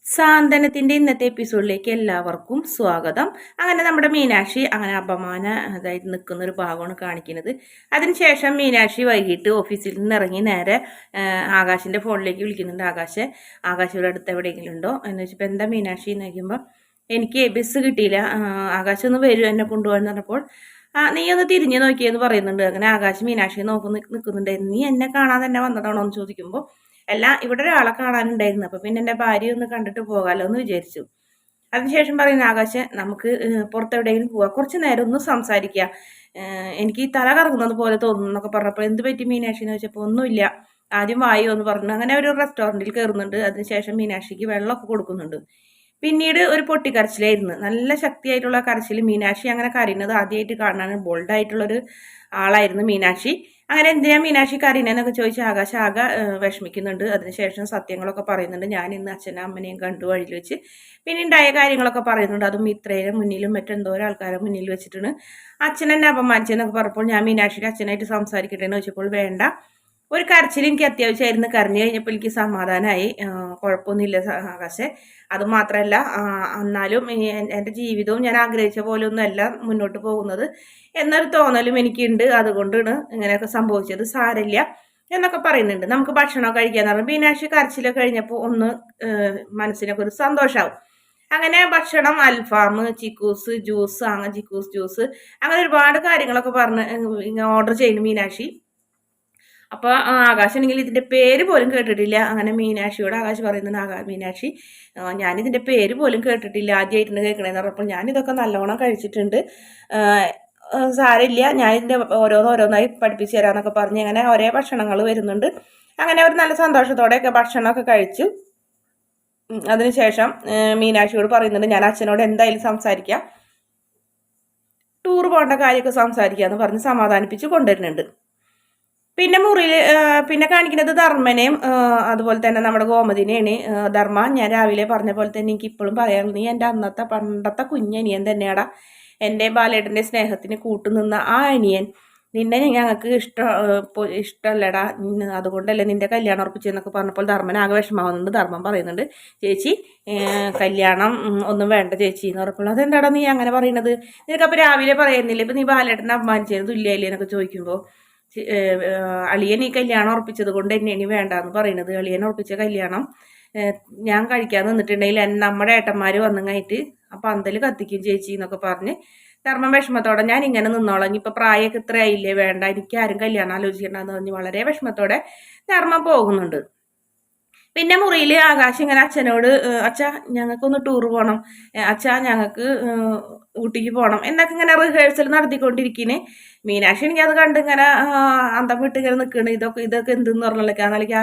സാന്ത്വനത്തിൻ്റെ ഇന്നത്തെ എപ്പിസോഡിലേക്ക് എല്ലാവർക്കും സ്വാഗതം. അങ്ങനെ നമ്മുടെ മീനാക്ഷി അങ്ങനെ അപമാന അതായത് നിൽക്കുന്ന ഒരു ഭാഗമാണ് കാണിക്കുന്നത്. അതിനുശേഷം മീനാക്ഷി വൈകിട്ട് ഓഫീസിൽ നിന്ന് ഇറങ്ങി നേരെ ആകാശിൻ്റെ ഫോണിലേക്ക് വിളിക്കുന്നുണ്ട്. ആകാശ് ഇവിടെ അടുത്ത് എവിടെയെങ്കിലും ഉണ്ടോ എന്ന് വെച്ചപ്പോൾ എന്താ മീനാക്ഷി എന്ന് ചോദിക്കുമ്പോൾ എനിക്ക് ബസ് കിട്ടിയില്ല, ആകാശ് ഒന്ന് വരും എന്നെ കൊണ്ടുപോകാൻ പറഞ്ഞപ്പോൾ നീ ഒന്ന് തിരിഞ്ഞു നോക്കിയെന്ന് പറയുന്നുണ്ട്. അങ്ങനെ ആകാശ് മീനാക്ഷിയെ നിൽക്കുന്നുണ്ട്. നീ എന്നെ കാണാൻ തന്നെ വന്നതാണോ എന്ന് ചോദിക്കുമ്പോൾ അല്ല, ഇവിടെ ഒരാളെ കാണാനുണ്ടായിരുന്നു, അപ്പൊ പിന്നെ എൻ്റെ ഭാര്യ ഒന്ന് കണ്ടിട്ട് പോകാമല്ലോ എന്ന് വിചാരിച്ചു. അതിനുശേഷം പറയുന്ന ആകാശ് നമുക്ക് പുറത്തെവിടെയെങ്കിലും പോവാം, കുറച്ച് നേരം ഒന്ന് സംസാരിക്കുക, എനിക്ക് തല കറങ്ങുന്നത് പോലെ തോന്നുന്നു എന്നൊക്കെ പറഞ്ഞപ്പോൾ എന്ത് പറ്റി മീനാക്ഷി എന്ന് ചോദിച്ചപ്പോൾ ഒന്നുമില്ല, ആദ്യം വായു എന്ന് പറഞ്ഞു. അങ്ങനെ ഒരു റെസ്റ്റോറൻറ്റിൽ കയറുന്നുണ്ട്. അതിനുശേഷം മീനാക്ഷിക്ക് വെള്ളമൊക്കെ കൊടുക്കുന്നുണ്ട്. പിന്നീട് ഒരു പൊട്ടിക്കരച്ചിലായിരുന്നു, നല്ല ശക്തിയായിട്ടുള്ള കരച്ചിൽ. മീനാക്ഷി അങ്ങനെ കരയുന്നത് ആദ്യമായിട്ട് കാണാൻ ബോൾഡായിട്ടുള്ളൊരു ആളായിരുന്നു മീനാക്ഷി. അങ്ങനെ എന്തിനാ മീനാക്ഷി കരയുന്നതെന്നൊക്കെ ചോദിച്ച് ആകെ വിഷമിക്കുന്നുണ്ട്. അതിനുശേഷം സത്യങ്ങളൊക്കെ പറയുന്നുണ്ട്. ഞാൻ ഇന്ന് അച്ഛനും അമ്മനെയും കണ്ടു വഴിയിൽ വെച്ച്, പിന്നെ ഉണ്ടായ കാര്യങ്ങളൊക്കെ പറയുന്നുണ്ട്. അതും ഇത്രയും മുന്നിലും മറ്റെന്തോരോ ആൾക്കാരെ മുന്നിൽ വെച്ചിട്ടാണ് അച്ഛൻ എന്നെ അപമാനിച്ചെന്നൊക്കെ പറഞ്ഞപ്പോൾ ഞാൻ മീനാക്ഷിയുടെ അച്ഛനായിട്ട് സംസാരിക്കട്ടെ എന്ന് വെച്ചപ്പോൾ വേണ്ട, ഒരു കരച്ചിൽ എനിക്ക് അത്യാവശ്യമായിരുന്നു, കരഞ്ഞു കഴിഞ്ഞപ്പോൾ എനിക്ക് സമാധാനമായി, കുഴപ്പമൊന്നുമില്ല ആകാശെ. അതുമാത്രമല്ല എന്നാലും എൻ്റെ ജീവിതവും ഞാൻ ആഗ്രഹിച്ച പോലെ ഒന്നുമല്ല മുന്നോട്ട് പോകുന്നത് എന്നൊരു തോന്നലും എനിക്കുണ്ട്, അതുകൊണ്ടാണ് ഇങ്ങനെയൊക്കെ സംഭവിച്ചത്, സാരമില്ല എന്നൊക്കെ പറയുന്നുണ്ട്. നമുക്ക് ഭക്ഷണം കഴിക്കാന്ന് പറഞ്ഞു. മീനാക്ഷി കരച്ചിലൊക്കെ കഴിഞ്ഞപ്പോൾ ഒന്ന് മനസ്സിനൊക്കെ ഒരു സന്തോഷമാവും. അങ്ങനെ ഭക്ഷണം അൽഫാം, ചിക്കൂസ് ജ്യൂസ്, അങ്ങനെ ചിക്കൂസ് ജ്യൂസ്, അങ്ങനെ ഒരുപാട് കാര്യങ്ങളൊക്കെ പറഞ്ഞ് ഓർഡർ ചെയ്യുന്നു മീനാക്ഷി. അപ്പോൾ ആകാശാണെങ്കിൽ ഇതിൻ്റെ പേര് പോലും കേട്ടിട്ടില്ല. അങ്ങനെ മീനാക്ഷിയോട് ആകാശ് പറയുന്നുണ്ട്, മീനാക്ഷി ഞാനിതിൻ്റെ പേര് പോലും കേട്ടിട്ടില്ല, ആദ്യമായിട്ടുണ്ട് കേൾക്കണേന്ന് പറഞ്ഞപ്പോൾ ഞാനിതൊക്കെ നല്ലോണം കഴിച്ചിട്ടുണ്ട്, സാരമില്ല, ഞാനിതിൻ്റെ ഓരോന്നായി പഠിപ്പിച്ചു തരാമെന്നൊക്കെ പറഞ്ഞ് അങ്ങനെ ഒരേ ഭക്ഷണങ്ങൾ വരുന്നുണ്ട്. അങ്ങനെ ഒരു നല്ല സന്തോഷത്തോടെയൊക്കെ ഭക്ഷണമൊക്കെ കഴിച്ചു. അതിനുശേഷം മീനാക്ഷിയോട് പറയുന്നുണ്ട്, ഞാൻ അച്ഛനോട് എന്തായാലും സംസാരിക്കാം, ടൂർ പോകേണ്ട കാര്യമൊക്കെ സംസാരിക്കാമെന്ന് പറഞ്ഞ് സമാധാനിപ്പിച്ച് കൊണ്ടുവരുന്നുണ്ട്. പിന്നെ മുറിയിൽ പിന്നെ കാണിക്കുന്നത് ധർമ്മനെയും അതുപോലെ തന്നെ നമ്മുടെ ഗോമതിനെയാണ്. ധർമ്മ, ഞാൻ രാവിലെ പറഞ്ഞ പോലെ തന്നെ എനിക്ക് ഇപ്പോഴും പറയാറുണ്ട്, നീ എൻ്റെ അന്നത്തെ പണ്ടത്തെ കുഞ്ഞനിയൻ തന്നെയാടാ, എൻ്റെ ബാലേട്ടൻ്റെ സ്നേഹത്തിന് കൂട്ടുനിന്ന ആ അനിയൻ, നിന്നെ ഞങ്ങൾക്ക് ഇഷ്ടമല്ലടാ, അതുകൊണ്ടല്ലേ നിന്റെ കല്യാണം ഉറപ്പിച്ചെന്നൊക്കെ പറഞ്ഞപ്പോൾ ധർമ്മൻ ആകെ വിഷമാവുന്നുണ്ട്. ധർമ്മം പറയുന്നുണ്ട്, ചേച്ചി കല്യാണം ഒന്നും വേണ്ട ചേച്ചി എന്ന് പറഞ്ഞപ്പോൾ അതെന്താടാ നീ അങ്ങനെ പറയുന്നത്, നിനക്കപ്പോൾ രാവിലെ പറയുന്നില്ല, ഇപ്പം നീ ബാലേട്ടനെ അപമാനിച്ചത് തുല്യല്ലേ എന്നൊക്കെ ചോദിക്കുമ്പോൾ അളിയൻ ഈ കല്യാണം ഉറപ്പിച്ചത് കൊണ്ട് തന്നെയാണ് വേണ്ടാന്ന് പറയുന്നത്, അളിയൻ ഉറപ്പിച്ച കല്യാണം ഞാൻ കഴിക്കാൻ നിന്നിട്ടുണ്ടെങ്കിൽ നമ്മുടെ ഏട്ടന്മാർ വന്നങ്ങായിട്ട് ആ പന്തൽ കത്തിക്കും ചേച്ചി എന്നൊക്കെ പറഞ്ഞ് ധർമ്മം വിഷമത്തോടെ ഞാൻ ഇങ്ങനെ നിന്നോളാം, ഇനിയിപ്പോൾ പ്രായമൊക്കെ ഇത്ര ആയില്ലേ, വേണ്ട, എനിക്ക് ആരും കല്യാണം ആലോചിക്കണ്ടെന്ന് പറഞ്ഞ് വളരെ വിഷമത്തോടെ ധർമ്മം പോകുന്നുണ്ട്. പിന്നെ മുറിയിൽ ആകാശ് ഇങ്ങനെ അച്ഛനോട്, അച്ഛാ ഞങ്ങൾക്കൊന്ന് ടൂർ പോകണം, അച്ഛാ ഞങ്ങൾക്ക് ഊട്ടിക്ക് പോകണം എന്നൊക്കെ ഇങ്ങനെ റിഹേഴ്സൽ നടത്തിക്കൊണ്ടിരിക്കുന്നേ. മീനാക്ഷി എനിക്ക് അത് കണ്ട് ഇങ്ങനെ അന്തം വിട്ട് ഇങ്ങനെ നിൽക്കണം, ഇതൊക്കെ എന്തെന്ന് പറഞ്ഞില്ല. എന്നാലേക്ക്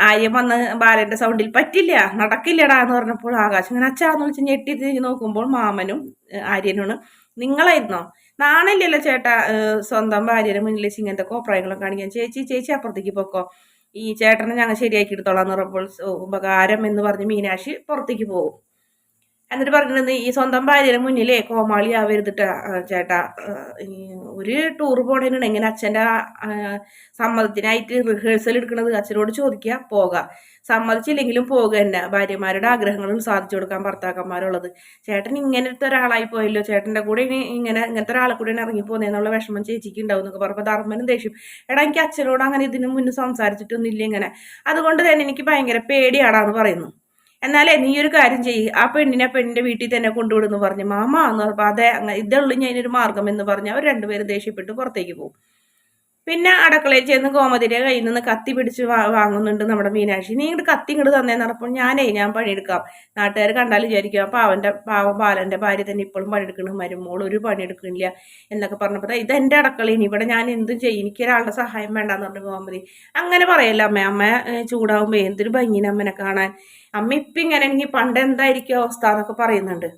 ആര്യം വന്ന് ബാലന്റെ സൗണ്ടിൽ പറ്റില്ല, നടക്കില്ലടാ എന്ന് പറഞ്ഞപ്പോൾ ആകാശം ഇങ്ങനെ അച്ഛാന്ന് വിളിച്ച് ഞെട്ടി തിരിഞ്ഞ് നോക്കുമ്പോൾ മാമനും ആര്യനുമാണ്. നിങ്ങളായിരുന്നോ, നാണില്ലല്ലോ ചേട്ടാ സ്വന്തം ഭാര്യയുടെ മുന്നിൽ വെച്ച് ഇങ്ങനത്തെ കോപ്രായങ്ങളും കാണിക്കാൻ, ചേച്ചി അപ്പുറത്തേക്ക് പൊക്കോ, ഈ ചേട്ടനെ ഞങ്ങൾ ശരിയാക്കി എടുത്തോളാം എന്ന് പറഞ്ഞപ്പോൾ ഉപകാരം എന്ന് പറഞ്ഞ് മീനാക്ഷി പുറത്തേക്ക് പോകും. എന്നിട്ട് പറഞ്ഞിരുന്നത്, ഈ സ്വന്തം ഭാര്യയുടെ മുന്നിലേ കോമാളി ആവരുതിട്ട ചേട്ടാ, ഒരു ടൂർ പോണേനാണ് എങ്ങനെ അച്ഛൻ്റെ സമ്മതത്തിനായിട്ട് റിഹേഴ്സൽ എടുക്കുന്നത്, അച്ഛനോട് ചോദിക്കുക പോകാം, സമ്മതിച്ചില്ലെങ്കിലും പോകുക, തന്നെ ഭാര്യമാരുടെ ആഗ്രഹങ്ങളും സാധിച്ചു കൊടുക്കാൻ ഭർത്താക്കന്മാരുള്ളത്, ചേട്ടൻ ഇങ്ങനത്തെ ഒരാളായി പോയല്ലോ, ചേട്ടൻ്റെ കൂടെ ഇങ്ങനത്തെ ഒരാളെ കൂടെ ഇറങ്ങി പോകുന്നതെന്നുള്ള വിഷമം ചേച്ചിക്ക് ഉണ്ടാവും എന്നൊക്കെ പറഞ്ഞപ്പോൾ ധർമ്മനും ദേഷ്യം, എടാ എനിക്ക് അച്ഛനോട് അങ്ങനെ ഇതിനു മുന്നേ സംസാരിച്ചിട്ടൊന്നുമില്ല ഇങ്ങനെ, അതുകൊണ്ട് തന്നെ എനിക്ക് ഭയങ്കര പേടിയാടാന്ന് പറയുന്നു. എന്നാലേ നീ ഒരു കാര്യം ചെയ്യ്, ആ പെണ്ണിന്റെ വീട്ടിൽ തന്നെ കൊണ്ടുവിടുന്നു പറഞ്ഞു മാമ എന്ന് പറഞ്ഞപ്പോൾ അതെ ഇതുള്ളൂ ഞാനൊരു മാർഗം എന്ന് പറഞ്ഞ് അവർ രണ്ടുപേരും ദേഷ്യപ്പെട്ട് പുറത്തേക്ക് പോകും. പിന്നെ അടുക്കളയിൽ ചെന്ന് ഗോമതിയുടെ കയ്യിൽ നിന്ന് കത്തി പിടിച്ച് വാങ്ങുന്നുണ്ട് നമ്മുടെ മീനാക്ഷി. നീ ഇങ്ങോട്ട് കത്തി ഇങ്ങോട്ട് തന്നേന്ന് പറഞ്ഞപ്പോൾ ഞാൻ പണിയെടുക്കാം, നാട്ടുകാർ കണ്ടാൽ വിചാരിക്കും പാവം ബാലന്റെ ഭാര്യ തന്നെ ഇപ്പോഴും പണിയെടുക്കണം, മരുമോൾ ഒരു പണിയെടുക്കണില്ല എന്നൊക്കെ പറഞ്ഞപ്പോൾ ഇതെന്റെ അടുക്കളയിൽ ഇവിടെ ഞാൻ എന്തും ചെയ്യും, എനിക്കൊരാളുടെ സഹായം വേണ്ടാന്ന് പറഞ്ഞു ഗോമതി. അങ്ങനെ പറയല്ല അമ്മ ചൂടാവുമ്പോൾ എന്തൊരു ഭംഗിന് അമ്മനെ കാണാൻ, അമ്മ ഇപ്പം ഇങ്ങനെ എനിക്ക് പണ്ട് എന്തായിരിക്കും അവസ്ഥ എന്നൊക്കെ പറയുന്നുണ്ട്.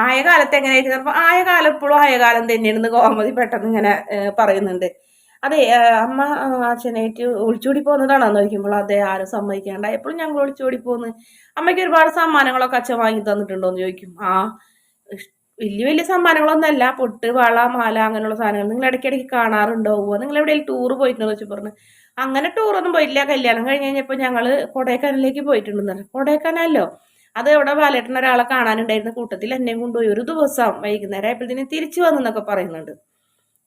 ആയ കാലത്ത് എങ്ങനെയായിരിക്കും, അപ്പോൾ ആയ കാലം ഇപ്പോഴും ആയ കാലം തന്നെയാണെന്ന് ഗോമതി പെട്ടെന്ന് ഇങ്ങനെ പറയുന്നുണ്ട്. അതെ അമ്മ അച്ഛനായിട്ട് ഒളിച്ചോടി പോകുന്നതാണോന്ന് ചോദിക്കുമ്പോൾ അതെ, ആരും സമ്മതിക്കാണ്ട എപ്പോഴും ഞങ്ങൾ ഒളിച്ചോടി പോകുന്നു, അമ്മയ്ക്ക് ഒരുപാട് സമ്മാനങ്ങളൊക്കെ അച്ഛൻ വാങ്ങി തന്നിട്ടുണ്ടോ എന്ന് ചോദിക്കും. വലിയ വലിയ സമ്മാനങ്ങളൊന്നുമല്ല, പൊട്ട്, വള, മാല അങ്ങനെയുള്ള സാധനങ്ങൾ. നിങ്ങൾ ഇടയ്ക്കിടയ്ക്ക് കാണാറുണ്ടോ? നിങ്ങൾ എവിടെയെങ്കിലും ടൂർ പോയിട്ടുണ്ടോ വെച്ച് പറഞ്ഞു. അങ്ങനെ ടൂറൊന്നും പോയില്ല. കല്യാണം കഴിഞ്ഞ് കഴിഞ്ഞപ്പോൾ ഞങ്ങൾ കൊടൈക്കനാലിലേക്ക് പോയിട്ടുണ്ടെന്ന്. കൊടൈക്കനാലോ, അത് ഇവിടെ ബാലേട്ടൻ ഒരാളെ കാണാനുണ്ടായിരുന്ന കൂട്ടത്തിൽ എന്നെയും കൊണ്ടുപോയി. ഒരു ദിവസം വൈകുന്നേരം ആയപ്പോഴത്തേനും തിരിച്ചു വന്നെന്നൊക്കെ പറയുന്നുണ്ട്.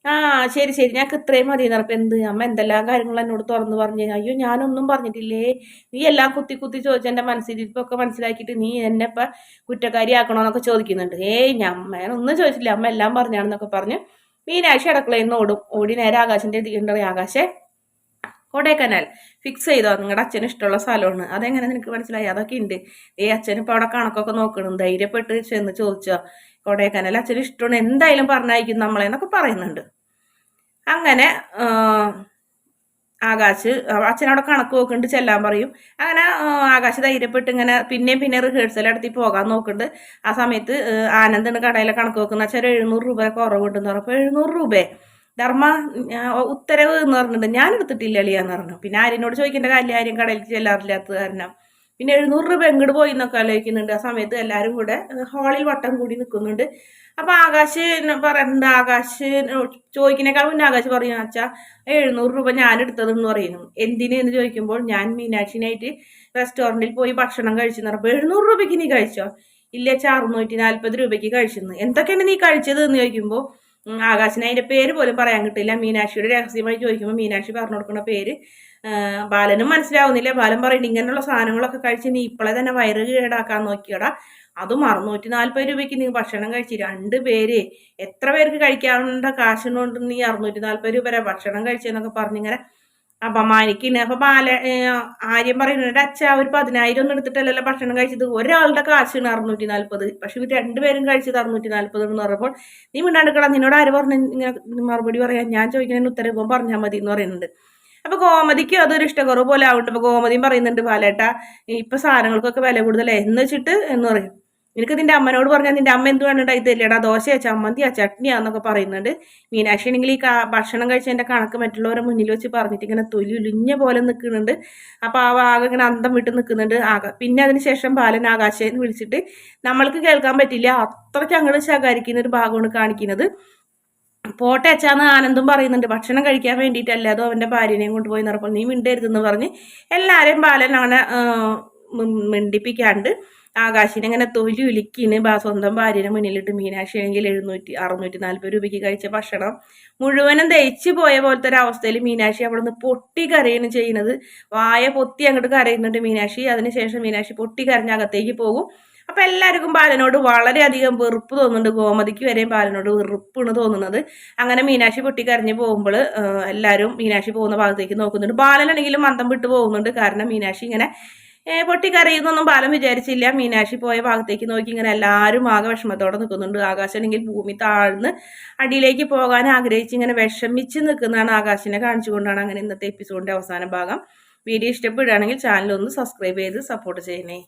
ആ, ശരി ശരി, ഞങ്ങൾക്ക് ഇത്രയും മതി എന്ന് പറഞ്ഞപ്പോൾ എന്ത് അമ്മ എന്തെല്ലാം കാര്യങ്ങൾ എന്നോട് തുറന്ന് പറഞ്ഞു. അയ്യോ, ഞാനൊന്നും പറഞ്ഞിട്ടില്ലേ, നീ എല്ലാം കുത്തി കുത്തി ചോദിച്ച എൻ്റെ മനസ്സിലിരിപ്പൊക്കെ മനസ്സിലാക്കിയിട്ട് നീ എന്നെ ഇപ്പം കുറ്റക്കാരിയാക്കണമെന്നൊക്കെ ചോദിക്കുന്നുണ്ട്. ഏയ്, ഒന്നും ചോദിച്ചില്ല, അമ്മ എല്ലാം പറഞ്ഞാണെന്നൊക്കെ പറഞ്ഞു. മീനാഴ്ച അടുക്കളയിൽ നിന്ന് ഓടി നേരെ ആകാശിൻ്റെ എത്തിയിട്ടുണ്ടോ. ആകാശേ, കൊടൈക്കനാൽ ഫിക്സ് ചെയ്തോ, നിങ്ങളുടെ അച്ഛന് ഇഷ്ടമുള്ള സ്ഥലമാണ്. അതെങ്ങനെ നിനക്ക് മനസ്സിലായി? അതൊക്കെ ഉണ്ട്. അച്ഛൻ ഇപ്പോൾ അവിടെ കണക്കൊക്കെ നോക്കണം, ധൈര്യപ്പെട്ട് ചെന്ന് ചോദിച്ചോ. കൊടൈക്കനാൽ അച്ഛന് ഇഷ്ടമാണ്, എന്തായാലും പറഞ്ഞയക്കും നമ്മളെന്നൊക്കെ പറയുന്നുണ്ട്. അങ്ങനെ ആകാശ് അച്ഛനവിടെ കണക്ക് നോക്കുന്നുണ്ട്, ചെല്ലാൻ പറയും. അങ്ങനെ ആകാശ് ധൈര്യപ്പെട്ട് ഇങ്ങനെ പിന്നെ റിഹേഴ്സൽ നടത്തി പോകാൻ നോക്കുന്നുണ്ട്. ആ സമയത്ത് ആനന്ദാണ് കടയിലെ കണക്ക് നോക്കുന്ന. അച്ഛൻ 700 രൂപ കുറവുണ്ടെന്ന് പറഞ്ഞപ്പോൾ 700 രൂപയെ ധർമ്മ ഉത്തരവ് എന്ന് പറഞ്ഞിട്ടുണ്ട്. ഞാൻ എടുത്തിട്ടില്ല അളിയാന്ന് പറഞ്ഞു. പിന്നെ ആര്യനോട് ചോദിക്കേണ്ട കാര്യം കടയിൽ ചെല്ലാറില്ലാത്തത് കാരണം പിന്നെ 700 രൂപ എങ്ങോട്ട് പോയി എന്നൊക്കെ ആലോചിക്കുന്നുണ്ട്. ആ സമയത്ത് എല്ലാവരും കൂടെ ഹാളിൽ വട്ടം കൂടി നിൽക്കുന്നുണ്ട്. അപ്പൊ ആകാശ് പറയുന്നുണ്ട്, ആകാശ് ചോദിക്കുന്നേക്കാൾ മുന്നേ ആകാശ് പറയും, അച്ഛാ 700 രൂപ ഞാൻ എടുത്തതെന്ന് പറയുന്നു. എന്തിന് എന്ന് ചോദിക്കുമ്പോൾ ഞാൻ മീനാക്ഷിനായിട്ട് റെസ്റ്റോറൻറ്റിൽ പോയി ഭക്ഷണം കഴിച്ചെന്ന് പറഞ്ഞപ്പോൾ 700 രൂപയ്ക്ക് നീ കഴിച്ചോ? ഇല്ല അച്ഛാ, 640 രൂപയ്ക്ക് കഴിച്ചെന്ന്. എന്തൊക്കെയാണ് നീ കഴിച്ചത് എന്ന് ചോദിക്കുമ്പോൾ ആകാശിന് അതിന്റെ പേര് പോലും പറയാൻ കിട്ടില്ല. മീനാക്ഷിയുടെ രഹസ്യമായി ചോദിക്കുമ്പോൾ മീനാക്ഷി പറഞ്ഞു കൊടുക്കുന്ന പേര് ബാലനും മനസ്സിലാവുന്നില്ല. ബാലൻ പറയുന്നത്, ഇങ്ങനെയുള്ള സാധനങ്ങളൊക്കെ കഴിച്ച് നീ ഇപ്പോഴെ തന്നെ വയറ് കേടാക്കാൻ നോക്കിയടാ, അതും 640 രൂപയ്ക്ക് നീ ഭക്ഷണം കഴിച്ച് 2 പേര്, എത്ര പേർക്ക് കഴിക്കാനുള്ള കാശിനുകൊണ്ട് നീ 640 രൂപ വരെ ഭക്ഷണം കഴിച്ചെന്നൊക്കെ പറഞ്ഞിങ്ങനെ അപമാനിക്കുന്നു. അപ്പൊ ആര്യം പറയുന്നുണ്ട്, അച്ഛാ ഒരു 10,000 ഒന്നും എടുത്തിട്ടല്ലല്ലോ ഭക്ഷണം കഴിച്ചത്, ഒരാളുടെ കാശാണ് 640, പക്ഷെ ഇവർ 2 പേരും കഴിച്ചത് 640 എന്ന് പറഞ്ഞപ്പോൾ നീ മിണ്ടാണ്ടിക്കണം, നിന്നോട് ആര് പറഞ്ഞു ഇങ്ങനെ മറുപടി പറയാൻ, ഞാൻ ചോദിക്കുന്നതിന് ഉത്തരം പറഞ്ഞാൽ മതി എന്ന് പറയുന്നുണ്ട്. അപ്പൊ ഗോമതിക്ക് അതൊരു ഇഷ്ടക്കുറവ് പോലെ ആവുന്നുണ്ട്. അപ്പൊ ഗോമതിയും പറയുന്നുണ്ട്, ബാലേട്ടാ ഇപ്പൊ സാധനങ്ങൾക്കൊക്കെ വില കൂടുതലേ എന്ന് വെച്ചിട്ട് എന്ന് പറയും, നിനക്ക് നിന്റെ അമ്മനോട് പറഞ്ഞാൽ നിന്റെ അമ്മ എന്ത് വേണ്ടിട്ടായി തരില്ലടാ, ദോശയാ ചമ്മന്തിയാ ചട്നിയാന്നൊക്കെ പറയുന്നുണ്ട്. മീനാക്ഷി ആണെങ്കിൽ ഈ ഭക്ഷണം കഴിച്ചതിന്റെ കണക്ക് മറ്റുള്ളവരെ മുന്നിൽ വെച്ച് പറഞ്ഞിട്ട് ഇങ്ങനെ തൊലി ഉലിഞ്ഞ പോലെ നിൽക്കുന്നുണ്ട്. അപ്പൊ ആ ആകെ ഇങ്ങനെ അന്തം വിട്ട് നിൽക്കുന്നുണ്ട്. പിന്നെ അതിനുശേഷം ബാലൻ ആകാശേന്ന് വിളിച്ചിട്ട് നമ്മൾക്ക് കേൾക്കാൻ പറ്റില്ല, അത്രയ്ക്ക് അങ്ങോട്ട് ശകാരിക്കുന്ന ഒരു ഭാഗമാണ് കാണിക്കുന്നത്. പോട്ടെ അച്ഛാന്ന് ആനന്ദും പറയുന്നുണ്ട്, ഭക്ഷണം കഴിക്കാൻ വേണ്ടിയിട്ടല്ല, അതോ അവന്റെ ഭാര്യനെയും കൊണ്ടുപോയി നിറപ്പോൾ നീ മിണ്ടരുതെന്ന് പറഞ്ഞ് എല്ലാവരെയും ബാലൻ അവനെ മിണ്ടിപ്പിക്കാണ്ട് ആകാശിനെ ഇങ്ങനെ തൊലി ഉലിക്കിന് സ്വന്തം ഭാര്യനെ മുന്നിലിട്ട്. മീനാക്ഷി ആണെങ്കിൽ 640 രൂപയ്ക്ക് കഴിച്ച ഭക്ഷണം മുഴുവനും ദഹിച്ചു പോയ പോലത്തെ ഒരു അവസ്ഥയിൽ മീനാക്ഷി അവിടെ നിന്ന് പൊട്ടി കരയാണ് ചെയ്യുന്നത്. വായ പൊത്തി അങ്ങോട്ട് കരയുന്നുണ്ട് മീനാക്ഷി. അതിനുശേഷം മീനാക്ഷി പൊട്ടി കരഞ്ഞ് അകത്തേക്ക് പോകും. അപ്പൊ എല്ലാവർക്കും ബാലനോട് വളരെയധികം വെറുപ്പ് തോന്നുന്നുണ്ട്. ഗോമതിക്ക് വരെയും ബാലനോട് വെറുപ്പാണ് തോന്നുന്നത്. അങ്ങനെ മീനാക്ഷി പൊട്ടിക്കരഞ്ഞ് പോകുമ്പോൾ എല്ലാവരും മീനാക്ഷി പോകുന്ന ഭാഗത്തേക്ക് നോക്കുന്നുണ്ട്. ബാലനാണെങ്കിലും മന്ദം വിട്ടു പോകുന്നുണ്ട്. കാരണം മീനാക്ഷി ഇങ്ങനെ പൊട്ടിക്കരയുന്നൊന്നും ബാലൻ വിചാരിച്ചില്ല. മീനാക്ഷി പോയ ഭാഗത്തേക്ക് നോക്കി ഇങ്ങനെ എല്ലാവരും ആകെ വിഷമത്തോടെ നിൽക്കുന്നുണ്ട്. ആകാശാണെങ്കിൽ ഭൂമി താഴ്ന്ന് അടിയിലേക്ക് പോകാൻ ആഗ്രഹിച്ച് ഇങ്ങനെ വിഷമിച്ച് നിൽക്കുന്നതാണ്. ആകാശിനെ കാണിച്ചുകൊണ്ടാണ് അങ്ങനെ ഇന്നത്തെ എപ്പിസോഡിന്റെ അവസാന ഭാഗം. വീഡിയോ ഇഷ്ടപ്പെടുകയാണെങ്കിൽ ചാനൽ ഒന്ന് സബ്സ്ക്രൈബ് ചെയ്ത് സപ്പോർട്ട് ചെയ്യണേ.